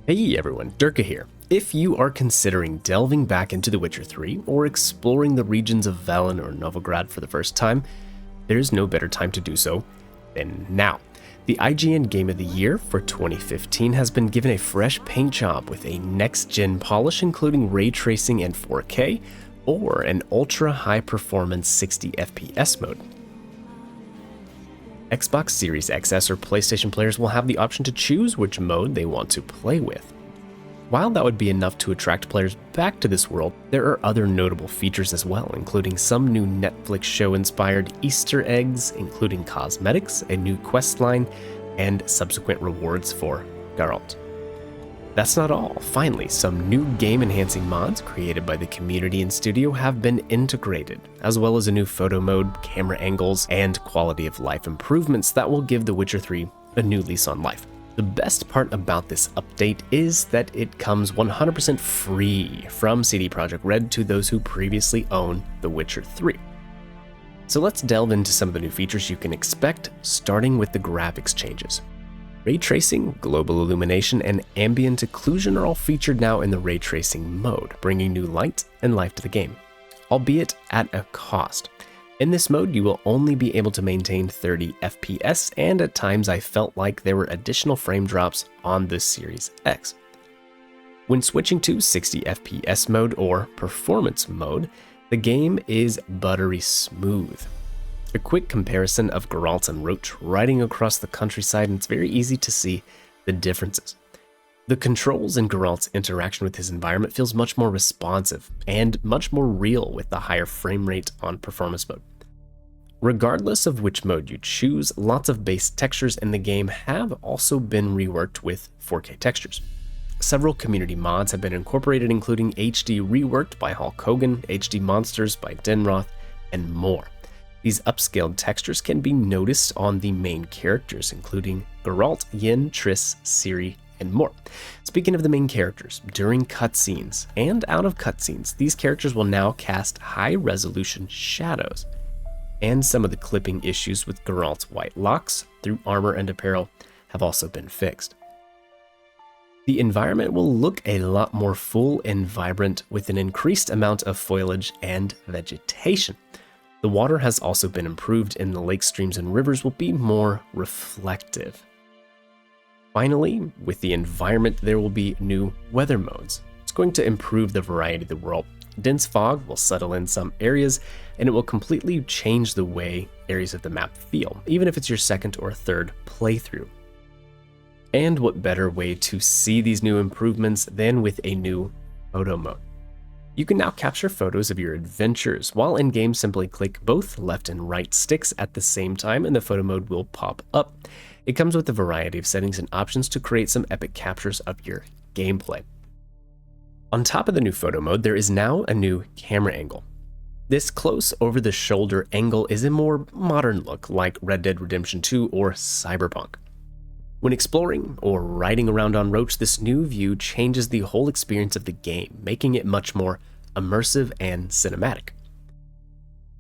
Hey everyone, Durka here. If you are considering delving back into The Witcher 3 or exploring the regions of Velen or Novigrad for the first time, there's no better time to do so than now. The IGN Game of the Year for 2015 has been given a fresh paint job with a next-gen polish including ray tracing and 4K, or an ultra-high performance 60 FPS mode. Xbox Series XS or PlayStation players will have the option to choose which mode they want to play with. While that would be enough to attract players back to this world, there are other notable features as well, including some new Netflix show-inspired Easter eggs, including cosmetics, a new quest line, and subsequent rewards for Geralt. That's not all. Finally, some new game-enhancing mods created by the community and studio have been integrated, as well as a new photo mode, camera angles, and quality of life improvements that will give The Witcher 3 a new lease on life. The best part about this update is that it comes 100% free from CD Projekt RED to those who previously own The Witcher 3. So let's delve into some of the new features you can expect, starting with the graphics changes. Ray tracing, global illumination, and ambient occlusion are all featured now in the ray tracing mode, bringing new light and life to the game, albeit at a cost. In this mode, you will only be able to maintain 30 FPS, and at times I felt like there were additional frame drops on the Series X. When switching to 60 FPS mode or performance mode, the game is buttery smooth. A quick comparison of Geralt and Roach riding across the countryside, and it's very easy to see the differences. The controls in Geralt's interaction with his environment feels much more responsive and much more real with the higher frame rate on performance mode. Regardless of which mode you choose, lots of base textures in the game have also been reworked with 4K textures. Several community mods have been incorporated, including HD Reworked by Hulk Hogan, HD Monsters by Denroth, and more. These upscaled textures can be noticed on the main characters, including Geralt, Yen, Triss, Ciri, and more. Speaking of the main characters, during cutscenes and out of cutscenes, these characters will now cast high-resolution shadows. And some of the clipping issues with Geralt's white locks through armor and apparel have also been fixed. The environment will look a lot more full and vibrant with an increased amount of foliage and vegetation. The water has also been improved, and the lake streams and rivers will be more reflective. Finally, with the environment, there will be new weather modes. It's going to improve the variety of the world. Dense fog will settle in some areas, and it will completely change the way areas of the map feel, even if it's your second or third playthrough. And what better way to see these new improvements than with a new photo mode? You can now capture photos of your adventures. While in-game, simply click both left and right sticks at the same time and the photo mode will pop up. It comes with a variety of settings and options to create some epic captures of your gameplay. On top of the new photo mode, there is now a new camera angle. This close over-the-shoulder angle is a more modern look like Red Dead Redemption 2 or Cyberpunk. When exploring or riding around on Roach, this new view changes the whole experience of the game, making it much more immersive and cinematic.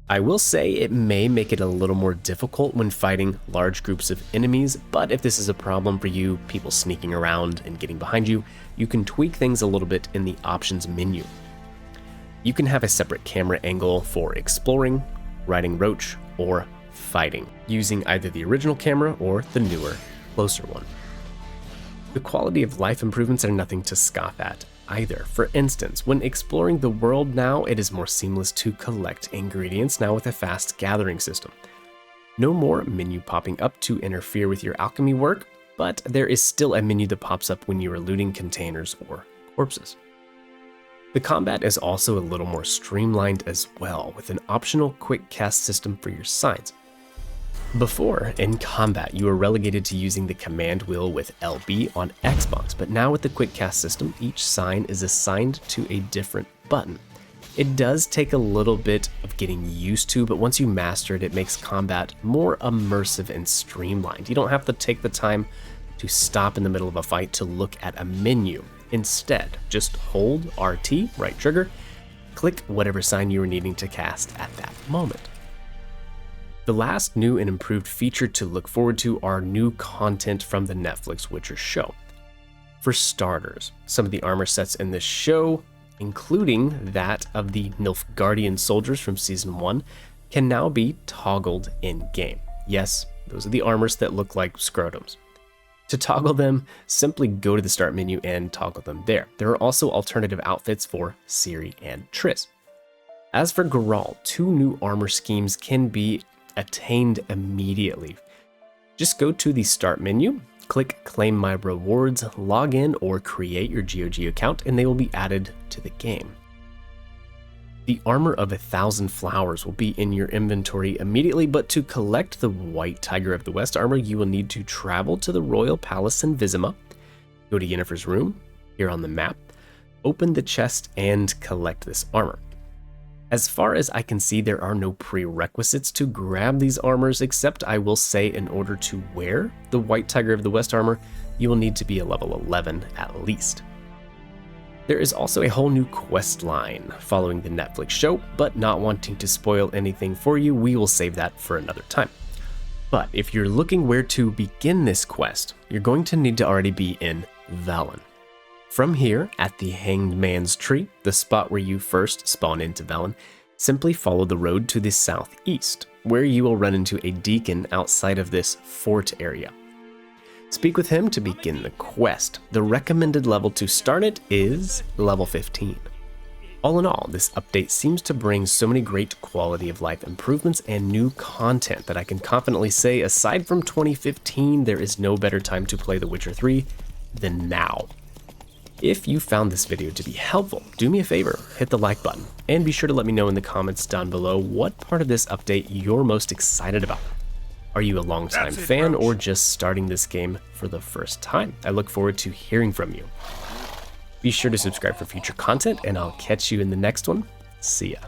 I will say it may make it a little more difficult when fighting large groups of enemies, but if this is a problem for you, people sneaking around and getting behind you, you can tweak things a little bit in the options menu. You can have a separate camera angle for exploring, riding Roach, or fighting, using either the original camera or the newer, closer one. The quality of life improvements are nothing to scoff at either. For instance, when exploring the world now, it is more seamless to collect ingredients now with a fast gathering system. No more menu popping up to interfere with your alchemy work, but there is still a menu that pops up when you are looting containers or corpses. The combat is also a little more streamlined as well, with an optional quick cast system for your signs. Before, in combat, you were relegated to using the command wheel with LB on Xbox, but now with the quick cast system, each sign is assigned to a different button. It does take a little bit of getting used to, but once you master it, it makes combat more immersive and streamlined. You don't have to take the time to stop in the middle of a fight to look at a menu. Instead, just hold RT, right trigger, click whatever sign you are needing to cast at that moment. The last new and improved feature to look forward to are new content from the Netflix Witcher show. For starters, some of the armor sets in this show, including that of the Nilfgaardian soldiers from Season 1, can now be toggled in-game. Yes, those are the armors that look like scrotums. To toggle them, simply go to the start menu and toggle them there. There are also alternative outfits for Ciri and Triss. As for Geralt, 2 new armor schemes can be attained immediately. Just go to the start menu, click Claim My Rewards, log in or create your GOG account, and they will be added to the game. The Armor of 1,000 Flowers will be in your inventory immediately, but to collect the White Tiger of the West armor, you will need to travel to the Royal Palace in Vizima, go to Yennefer's room, here on the map, open the chest, and collect this armor. As far as I can see, there are no prerequisites to grab these armors, except I will say in order to wear the White Tiger of the West armor, you will need to be a level 11 at least. There is also a whole new quest line following the Netflix show, but not wanting to spoil anything for you, we will save that for another time. But if you're looking where to begin this quest, you're going to need to already be in Velen. From here, at the Hanged Man's Tree, the spot where you first spawn into Velen, simply follow the road to the southeast, where you will run into a deacon outside of this fort area. Speak with him to begin the quest. The recommended level to start it is level 15. All in all, this update seems to bring so many great quality of life improvements and new content that I can confidently say, aside from 2015, there is no better time to play The Witcher 3 than now. If you found this video to be helpful, do me a favor, hit the like button, and be sure to let me know in the comments down below what part of this update you're most excited about. Are you a longtime fan or just starting this game for the first time? I look forward to hearing from you. Be sure to subscribe for future content, and I'll catch you in the next one. See ya.